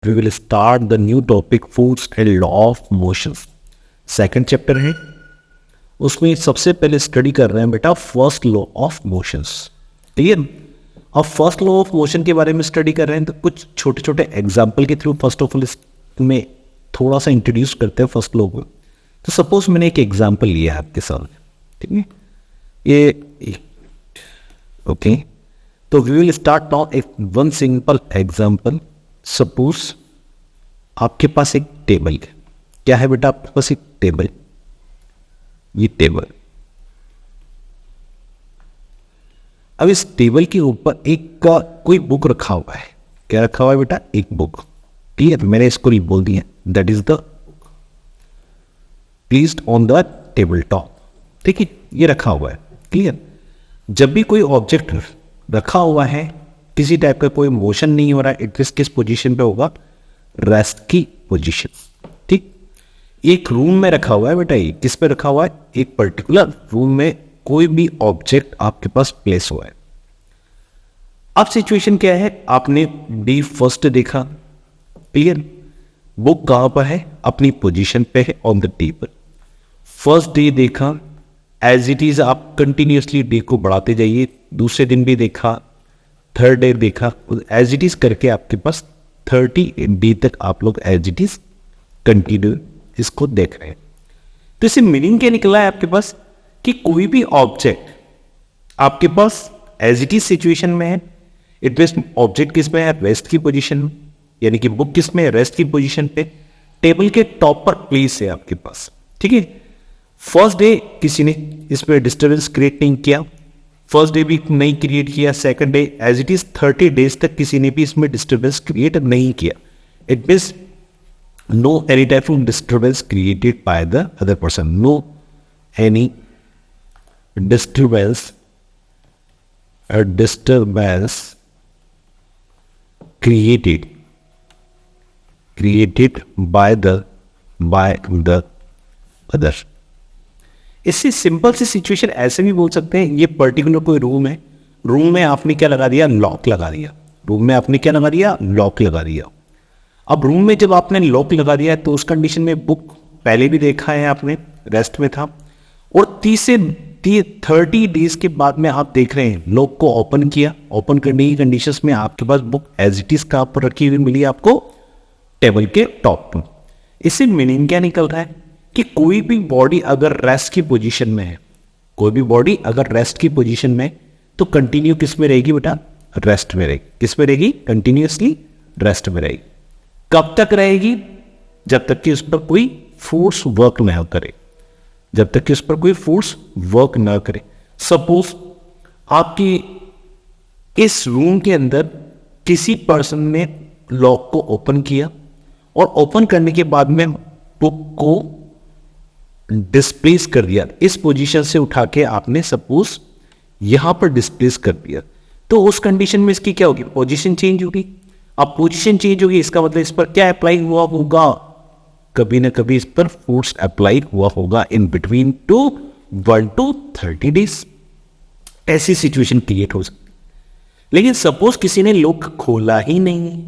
we will start the new topic force and law of motion. Second chapter है, उसमें सबसे पहले study कर रहे हैं बेटा first law of motions. Clear? अब फर्स्ट लॉ ऑफ मोशन के बारे में स्टडी कर रहे हैं तो कुछ छोटे छोटे एग्जाम्पल के थ्रू फर्स्ट ऑफ ऑल इसमें थोड़ा सा इंट्रोड्यूस करते हैं फर्स्ट लॉ को. तो सपोज मैंने एक एग्जाम्पल लिया है आपके सामने, ठीक है, ये ओके. तो वी विल स्टार्ट नाउ एक वन सिंपल एग्जाम्पल. सपोज आपके पास एक टेबल है. क्या है बेटा आपके पास? एक टेबल. ये टेबल, अब इस टेबल के ऊपर एक का कोई बुक रखा हुआ है. क्या रखा हुआ है बेटा? एक बुक. क्लियर? मैंने इसको नहीं बोल दिया, that is the placed on the table top. ठीक है, ये रखा हुआ है. क्लियर? जब भी कोई ऑब्जेक्ट रखा हुआ है, किसी टाइप का कोई मोशन नहीं हो रहा है, एटलीस्ट किस पोजीशन पे होगा? रेस्ट की पोजीशन. ठीक. एक रूम में रखा हुआ है बेटा. ये किस पे रखा हुआ है? एक पर्टिकुलर रूम में कोई भी ऑब्जेक्ट आपके पास प्लेस हुआ है. अब सिचुएशन क्या है? आपने डे फर्स्ट देखा. क्लियर? बुक कहां पर है? अपनी पोजीशन पे है, on the table. First day देखा, एज इट इज आप कंटिन्यूसली डे को बढ़ाते जाइए. दूसरे दिन भी देखा, थर्ड डे देखा, एज इट इज करके आपके पास 30 डे तक आप लोग एज इट इज कंटिन्यू इसको देख रहे हैं. तो इससे मीनिंग क्या निकला है आपके पास? कि कोई भी ऑब्जेक्ट आपके पास एज इट इज सिचुएशन में है. इट मींस ऑब्जेक्ट किस में है? रेस्ट की पोजीशन में. यानी कि बुक किस में है? रेस्ट की पोजीशन पे. टेबल के टॉप पर प्लेस है आपके पास. ठीक है. फर्स्ट डे किसी ने इसमें डिस्टर्बेंस क्रिएट नहीं किया. फर्स्ट डे भी नहीं क्रिएट किया. Second day as it is 30 days तक किसी ने भी इसमें डिस्टर्बेंस क्रिएट नहीं किया. It means no any type of disturbance created by the other person. No any disturbance created by the other. इससे सिंपल सी सिचुएशन ऐसे भी बोल सकते हैं. ये पर्टिकुलर कोई रूम है. रूम में आपने क्या लगा दिया? लॉक लगा दिया. रूम में आपने क्या लगा दिया? लॉक लगा दिया. अब रूम में जब आपने लॉक लगा दिया है तो उस कंडीशन में बुक पहले भी देखा है आपने, रेस्ट में था. और 30 से 30 डेज के बाद में आप देख रहे हैं लॉक को ओपन किया. ओपन करने की कंडीशंस में आपके पास बुक एज इट इज कहां पर रखी हुई मिली आपको? टेबल के टॉप पर. इससे मीनिंग क्या निकल रहा है? कि कोई भी बॉडी अगर रेस्ट की पोजीशन में है, कोई भी बॉडी अगर रेस्ट की पोजीशन में तो कंटिन्यू किस में रहेगी बेटा? रेस्ट में रहेगी. किस में रहेगी? कंटिन्यूसली रेस्ट में रहेगी. कब तक रहेगी? जब तक कि उस पर कोई फोर्स वर्क ना करे. जब तक कि उस पर कोई फोर्स वर्क ना करे. सपोज आपकी इस रूम के अंदर किसी पर्सन ने लॉक को ओपन किया और ओपन करने के बाद में बुक को डिस्प्लेस कर दिया. इस पोजीशन से उठा के आपने सपोज यहां पर डिस्प्लेस कर दिया. तो उस कंडीशन में इसकी क्या होगी? पोजीशन चेंज होगी. अब पोजीशन चेंज होगी, इसका मतलब इस पर क्या अप्लाई हुआ होगा? कभी ना कभी इस पर फोर्स अप्लाई हुआ होगा इन बिटवीन 1 to 30 डेज. ऐसी सिचुएशन क्रिएट हो सकती. लेकिन सपोज किसी ने लॉक खोला ही नहीं,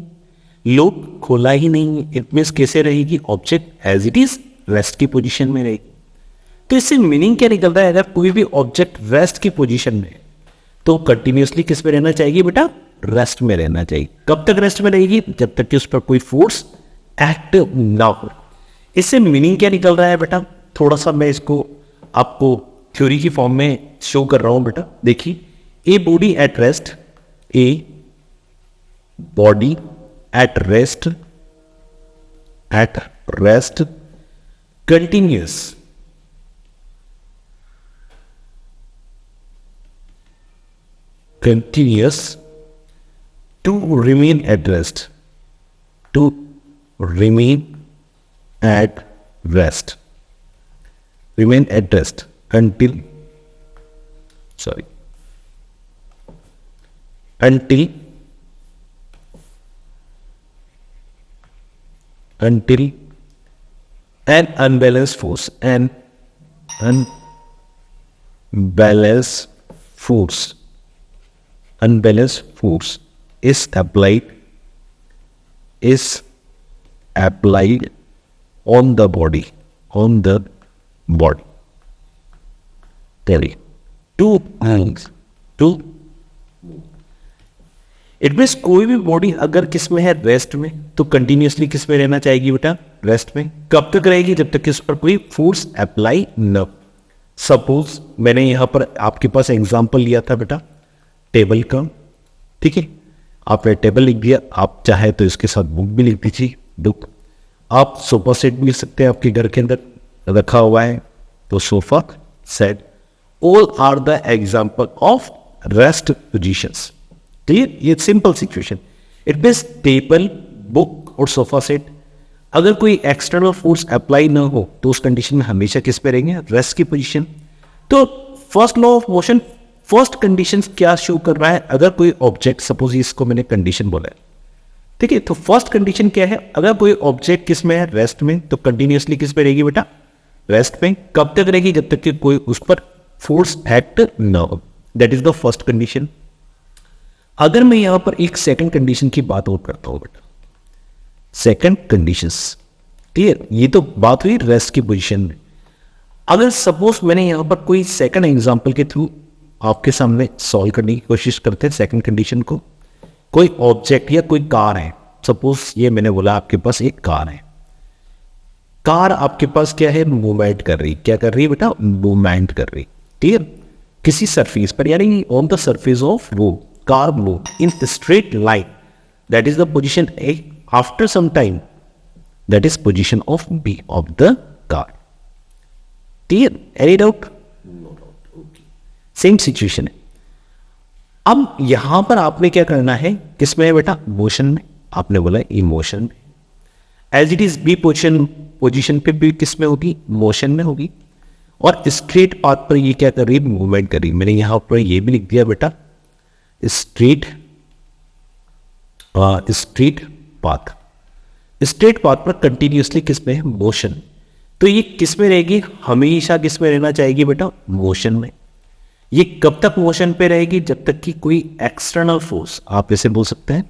लॉक खोला ही नहीं, इट मींस कैसे रहेगी? Object as it is rest की पोजीशन में रहेगी. तो इससे मीनिंग क्या निकल रहा है? अगर कोई भी ऑब्जेक्ट रेस्ट की पोजीशन में तो कंटिन्यूसली किस में रहना चाहिए बेटा? रेस्ट में रहना चाहिए. कब तक रेस्ट में रहेगी? जब तक कि उस पर कोई फोर्स एक्ट ना हो. इससे मीनिंग क्या निकल रहा है बेटा? थोड़ा सा मैं इसको आपको थ्योरी की फॉर्म में शो कर रहा हूं बेटा. देखिए, a body at rest, a body at rest continuous to remain at rest, to remain at rest until an unbalanced force is applied on the body, on the body. Three, two hands, two. It means कोई भी body अगर किस में है, rest में, तो continuously किस में रहना चाहेगी बेटा, रेस्ट में. कब तक रहेगी, जब तक इस पर कोई फोर्स अप्लाई न. सपोज मैंने यहां पर आपके पास एग्जांपल लिया था बेटा टेबल का, ठीक है, आपने टेबल लिख दिया, आप चाहे तो इसके साथ बुक भी लिख दीजिए, बुक. आप सोफा सेट भी लिख सकते हैं, आपके घर के अंदर रखा हुआ है तो sofa set. All are the example of rest positions. Clear, ये simple situation. It means table, book और सोफा सेट अगर कोई एक्सटर्नल फोर्स अप्लाई ना हो तो उस कंडीशन में हमेशा किस पे रहेंगे, रेस्ट की पोजीशन. तो first law of motion, first condition क्या शो कर रहा है, अगर कोई ऑब्जेक्ट, सपोज इसको मैंने कंडीशन बोला है, ठीक है, तो फर्स्ट कंडीशन क्या है, अगर कोई ऑब्जेक्ट किस में है, रेस्ट में, तो कंटिन्यूसली किस पे रहेगी बेटा, रेस्ट में. कब तक रहेगी, जब तक कि कोई उस पर फोर्स एक्ट न हो. That is the first condition. अगर मैं यहां पर एक सेकंड कंडीशन की बात और करता हूं बेटा, सेकंड कंडीशंस. क्लियर, ये तो बात हुई रेस्ट की पोजीशन में. अगर सपोज मैंने यहां पर कोई सेकंड एग्जांपल के थ्रू आपके सामने सॉल्व करने की कोशिश करते हैं सेकंड कंडीशन को. कोई ऑब्जेक्ट या कोई कार है, सपोज ये मैंने बोला आपके पास एक कार है, कार आपके पास क्या है, मूवमेंट कर रही. क्या कर रही है बेटा, मूवमेंट कर रही. क्लियर, किसी सरफेस पर, यानी on the surface of road, car move in a straight line. That is the position A. After some time, that is position of B of the car. Clear? Any doubt? No doubt. Okay. Same situation है. अब यहां पर आपने क्या करना है, किसमें है बेटा, मोशन में. आपने बोला इमोशन में. As it is B position पे भी किसमें होगी, मोशन में होगी. और स्ट्रेट पाथ पर ये क्या कर रही है, मूवमेंट कर रही है. मैंने यहां पर ये भी लिख दिया बेटा स्ट्रेट पाथ. स्ट्रेट पाथ पर कंटिन्यूसली किसमें है, मोशन. तो ये किसमें रहेगी, हमेशा किसमें रहना चाहिए बेटा, मोशन में. ये कब तक मोशन पे रहेगी, जब तक कि कोई एक्सटर्नल फोर्स, आप इसे बोल सकते हैं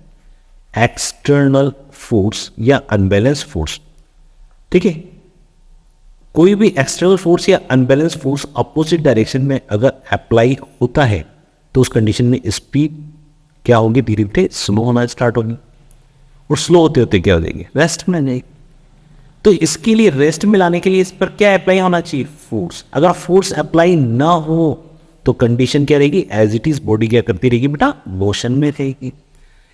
एक्सटर्नल फोर्स या अनबैलेंस फोर्स. ठीक है, कोई भी एक्सटर्नल फोर्स या अनबैलेंस फोर्स अपोजिट डायरेक्शन में अगर अप्लाई होता है तो उस कंडीशन में स्पीड क्या होगी, धीरे धीरे स्लो होना स्टार्ट होगी. और स्लो होते होते क्या हो जाएगी, रेस्ट में जाएगी. तो इसके लिए रेस्ट में लाने के लिए इस पर क्या अप्लाई होना चाहिए, फोर्स. अगर फोर्स अप्लाई ना हो तो कंडीशन क्या रहेगी, एज इट इज बॉडी क्या करती रहेगी बेटा, मोशन में रहेगी.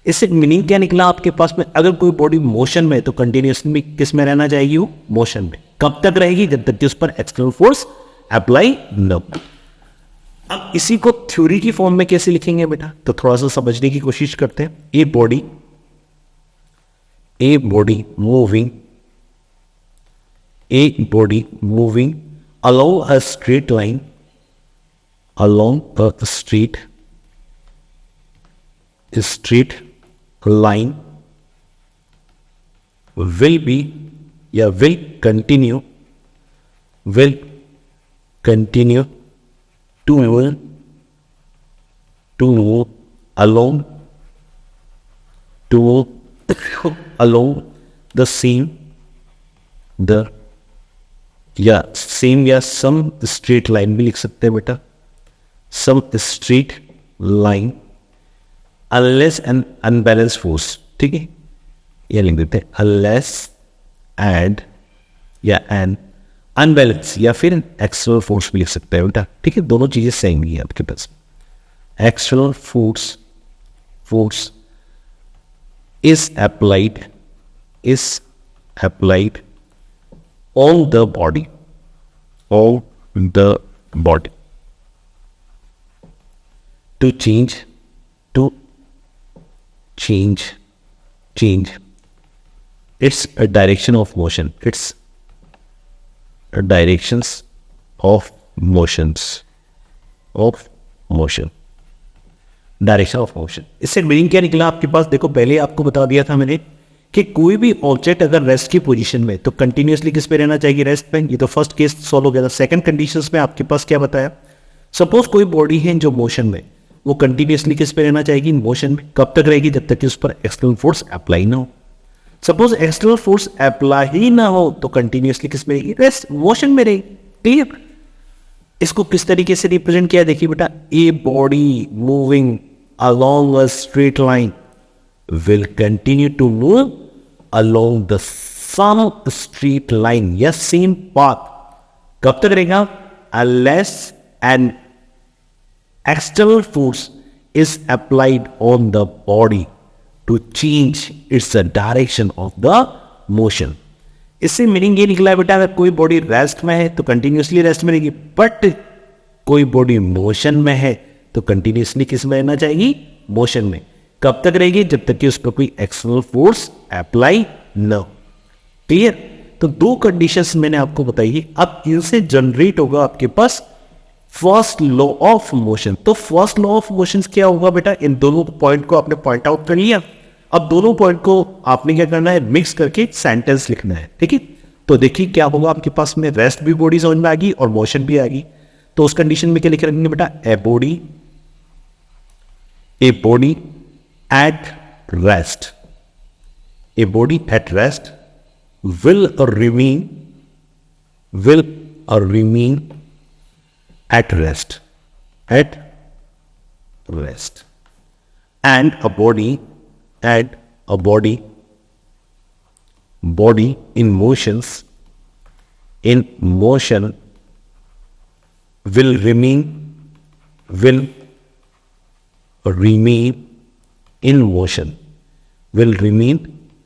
इससे मीनिंग क्या निकला आपके पास में, अगर कोई बॉडी मोशन में तो कंटिन्यूसली किस में रहना चाहिए, वो मोशन में. कब तक रहेगी, जब तक कि उस पर एक्सटर्नल फोर्स अप्लाई न हो. अब इसी को थ्योरी की फॉर्म में कैसे लिखेंगे बेटा, तो थोड़ा सा समझने की कोशिश करते हैं. ए body moving along a straight line, along a straight line will be, या will continue to move along the same या some straight line भी लिख सकते हैं बेटा, some straight line unless an unbalanced force. ठीक है, ये लिख देते हैं unless and या an unbalanced, या फिर external force भी लिख सकते हैं बेटा. ठीक है, दोनों चीजें सेम ही है आपके पास. external force is applied on the body to change its a direction of motion, its a directions of motions of motion, direction of motion. इससे मीनिंग क्या निकला आपके पास, देखो पहले आपको बता दिया था मैंने कि कोई भी ऑब्जेक्ट अगर रेस्ट की पोजीशन में तो कंटिन्यूसली किस पे रहना चाहिए, रेस्ट पे. ये तो फर्स्ट केस सॉल्व हो गया था. सेकंड कंडीशंस में आपके पास क्या बताया, सपोज कोई बॉडी है जो मोशन में, वो कंटिन्यूसली किस पे रहना चाहिए, मोशन में. कब तक रहेगी, जब तक कि उस पर एक्सटर्नल फोर्स अप्लाई ना हो. सपोज एक्सटर्नल फोर्स अप्लाई ही ना हो तो कंटिन्यूअसली किस में रहेगी, रेस्ट मोशन में रहेगी। क्लियर। इसको किस तरीके से रिप्रेजेंट किया देखिए बेटा, a body moving along a straight line will continue to move along the same straight line या सेम पाथ। कब तक रहेगा, unless an external force is applied on the body to change its direction of the motion। इससे meaning ये निकला है बेटा, अगर कोई बॉडी रेस्ट में है तो कंटिन्यूसली रेस्ट में रहेगी, बट कोई बॉडी मोशन में है तो कंटिन्यूसली किस में रहना चाहिए, मोशन में। कब तक रहेगी, जब तक कि उस पर कोई एक्सटर्नल फोर्स अप्लाई न हो। क्लियर। तो दो कंडीशंस मैंने आपको बताई है, अब इनसे जनरेट होगा आपके पास फर्स्ट लॉ ऑफ मोशन। तो फर्स्ट लॉ ऑफ मोशन क्या होगा बेटा, इन दोनों पॉइंट को आपने पॉइंट आउट कर लिया। अब दोनों पॉइंट को आपने क्या करना है, मिक्स करके सेंटेंस लिखना है। ठीक है। तो देखिए क्या होगा आपके पास में, रेस्ट भी बॉडी समझ में आ गई और मोशन भी आ गई। तो उस कंडीशन में क्या लिख रखेंगे बेटा, a body at rest, a body at rest will remain at rest and a body in motion will remain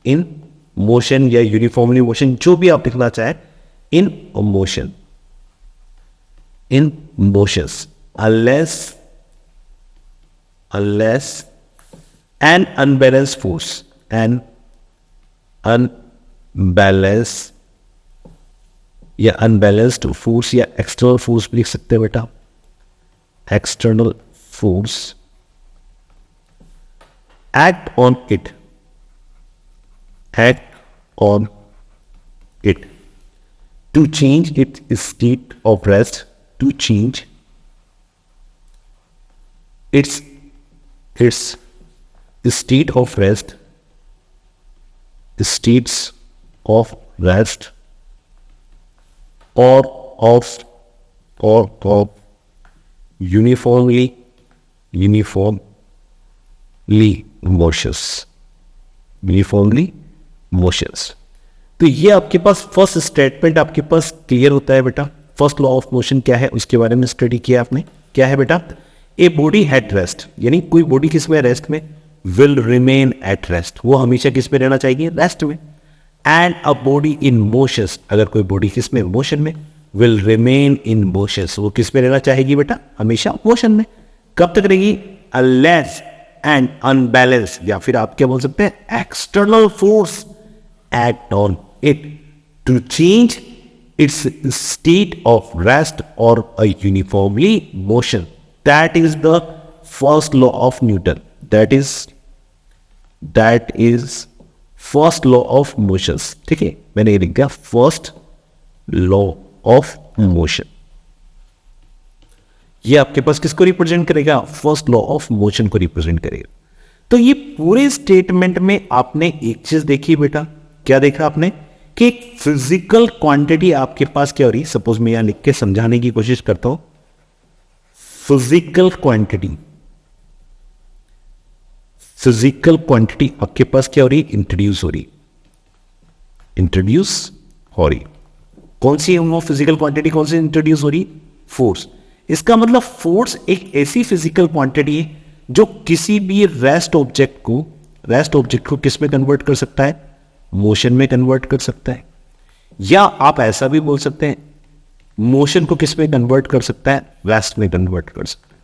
in motion या यूनिफॉर्मली मोशन, जो भी आप लिखना चाहें, in motions unless an unbalanced force या अनबैलेंस्ड फोर्स या external force भी लिख सकते हैं बेटा, external force act on it to change its state of rest, to change its state of rest, states of rest or of uniformly motions. तो ये आपके पास फर्स्ट स्टेटमेंट आपके पास क्लियर होता है बेटा। फर्स्ट लॉ ऑफ मोशन क्या है उसके बारे में स्टडी किया आपने। क्या है बेटा, ए बॉडी एट रेस्ट, यानी कोई बॉडी किस में, रेस्ट में, विल रिमेन एट रेस्ट, वो हमेशा किस में रहना चाहिए, रेस्ट में। And a body in motions, अगर कोई बॉडी किस में, मोशन में, विल रिमेन इन मोशंस, वो किस में रहना चाहेगी बेटा, हमेशा मोशन में। कब तक रहेगी, अनलेस एंड अनबैलेंस, या फिर आप क्या बोल सकते हैं, external force act on it to change its state of rest or a uniformly motion. That is the first law of Newton. That is first law of motions. ठीक है, मैंने ये लिख दिया first law of motion. ये आपके पास किसको represent करेगा, फर्स्ट लॉ ऑफ मोशन को रिप्रेजेंट करेगा। तो ये पूरे स्टेटमेंट में आपने एक चीज देखी बेटा, क्या देखा आपने, कि एक फिजिकल क्वांटिटी आपके पास क्या हो रही है। सपोज मैं यहां लिख के समझाने की कोशिश करता हूं, फिजिकल क्वांटिटी आपके पास क्या हो रही है, इंट्रोड्यूस हो रही। कौन सी वो फिजिकल क्वांटिटी, कौन सी इंट्रोड्यूस हो रही, फोर्स। इसका मतलब फोर्स एक ऐसी फिजिकल क्वांटिटी है जो किसी भी रेस्ट ऑब्जेक्ट को किस में कन्वर्ट कर सकता है, मोशन में कन्वर्ट कर सकता है। या आप ऐसा भी बोल सकते हैं, मोशन को किस में कन्वर्ट कर सकता है, रेस्ट में कन्वर्ट कर सकता है।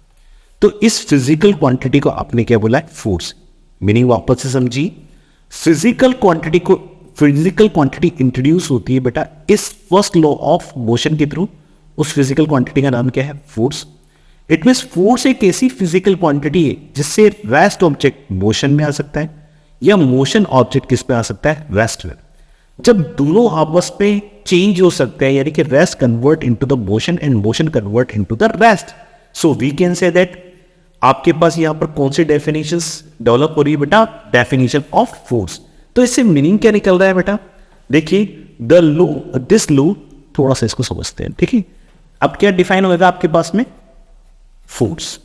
तो इस फिजिकल क्वांटिटी को आपने क्या बोला है, फोर्स। मीनिंग वापस से समझिए, फिजिकल क्वांटिटी इंट्रोड्यूस होती है बेटा इस फर्स्ट लॉ ऑफ मोशन के थ्रू। उस फिजिकल क्वांटिटी का नाम क्या है, फोर्स। इट मींस फोर्स एक ऐसी फिजिकल क्वांटिटी है जिससे रेस्ट ऑब्जेक्ट मोशन में आ सकता है या मोशन ऑब्जेक्ट किस में आ सकता है, रेस्ट में। जब दोनों आपस में चेंज हो सकते हैं, यानी कि rest convert into the motion and motion convert into the rest, so we can say that आपके पास यहां पर कौन सी डेफिनेशंस डेवलप हो रही है बेटा, डेफिनेशन ऑफ फोर्स। तो इससे मीनिंग क्या निकल रहा है बेटा, देखिए द लो, दिस लो, थोड़ा सा इसको समझते हैं, ठीक है। अब क्या डिफाइन होगा आपके पास में, फोर्स,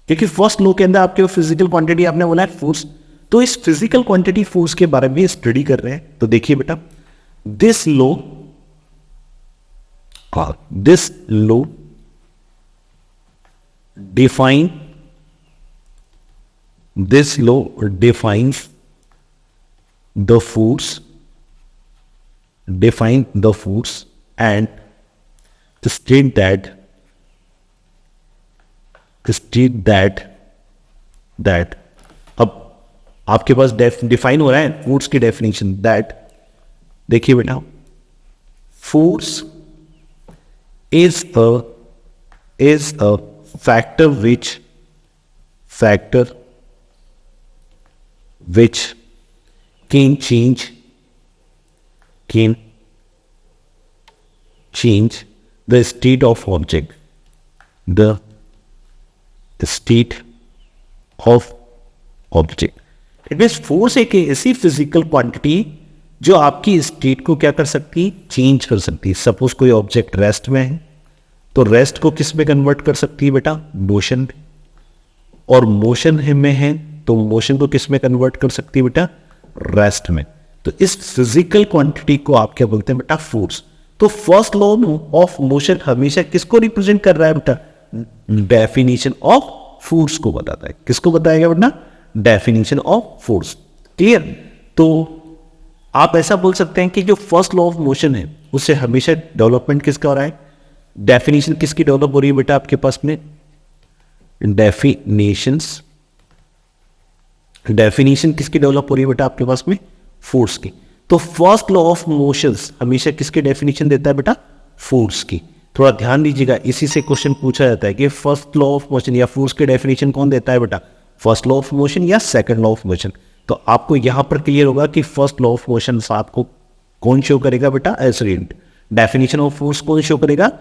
क्योंकि फर्स्ट लो के अंदर आपके फिजिकल क्वांटिटी आपने बोला है फोर्स, तो इस फिजिकल क्वांटिटी फोर्स के बारे में स्टडी कर रहे हैं। तो देखिए बेटा, this low define this law defines the force and state that अब आपके पास डिफाइन हो रहा है फोर्स की डेफिनेशन, दैट देखिए बेटा, force is a factor which can change the state of object, the state of object. It means force एक ऐसी फिजिकल क्वांटिटी जो आपकी स्टेट को क्या कर सकती है, चेंज कर सकती है। सपोज कोई ऑब्जेक्ट रेस्ट में है तो रेस्ट को किस में कन्वर्ट कर सकती है बेटा, मोशन में, और मोशन में है तो मोशन को किस में कन्वर्ट कर सकती है बेटा, रेस्ट में। तो इस फिजिकल क्वांटिटी को आप क्या बोलते हैं बेटा, फोर्स। तो फर्स्ट लॉ ऑफ मोशन हमेशा किसको रिप्रेजेंट कर रहा है बेटा, डेफिनेशन ऑफ फोर्स को बताता है। किसको बताएगा बेटा, डेफिनेशन ऑफ फोर्स। क्लियर। तो आप ऐसा बोल सकते हैं कि जो फर्स्ट लॉ ऑफ मोशन है उससे हमेशा डेवलपमेंट किसका हो रहा है, डेफिनेशन किसकी डेवलप हो रही है बेटा आपके पास में, डेफिनेशन किसकी डेवलप हो रही है बेटा आपके पास में, फोर्स की। तो फर्स्ट लॉ ऑफ मोशंस हमेशा किसकी डेफिनेशन देता है बेटा, फोर्स की। थोड़ा ध्यान दीजिएगा, इसी से क्वेश्चन पूछा जाता है कि फर्स्ट लॉ ऑफ मोशन या फोर्स की डेफिनेशन कौन देता है बेटा, फर्स्ट लॉ ऑफ मोशन या सेकंड लॉ ऑफ मोशन। तो आपको यहां पर क्लियर होगा कि फर्स्ट लॉ ऑफ मोशन आपको कौन शो करेगा बेटा, सॉरी, डेफिनेशन ऑफ फोर्स कौन शो करेगा,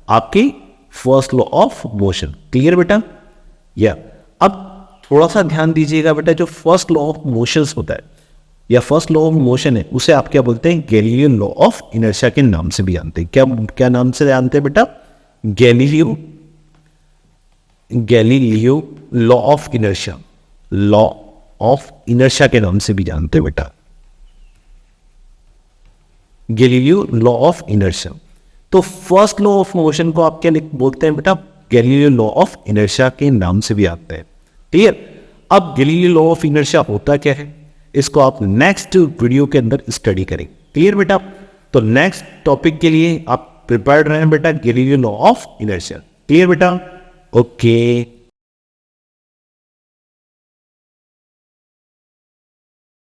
आपकी first law of motion. Clear बेटा। या अब थोड़ा सा ध्यान दीजिएगा बेटा, जो फर्स्ट लॉ ऑफ मोशंस होता है या फर्स्ट लॉ ऑफ मोशन है उसे आप क्या बोलते हैं, गैलीलियो लॉ ऑफ इनर्शिया के नाम से भी जानते हैं। क्या नाम से जानते हैं बेटा, Galileo law of inertia, law of inertia के नाम से भी जानते हैं बेटा, गैलीलियो लॉ ऑफ इनर्शिया। तो फर्स्ट लॉ ऑफ मोशन को आप क्या बोलते हैं बेटा, गैलीलियो लॉ ऑफ इनर्शिया के नाम से भी आते हैं। क्लियर। अब गैलीलियो लॉ ऑफ इनर्शिया होता क्या है, इसको आप नेक्स्ट वीडियो के अंदर स्टडी करें। क्लियर बेटा। तो नेक्स्ट टॉपिक के लिए आप प्रिपेयर्ड रहें बेटा, Galileo law of inertia. Clear बेटा। ओके।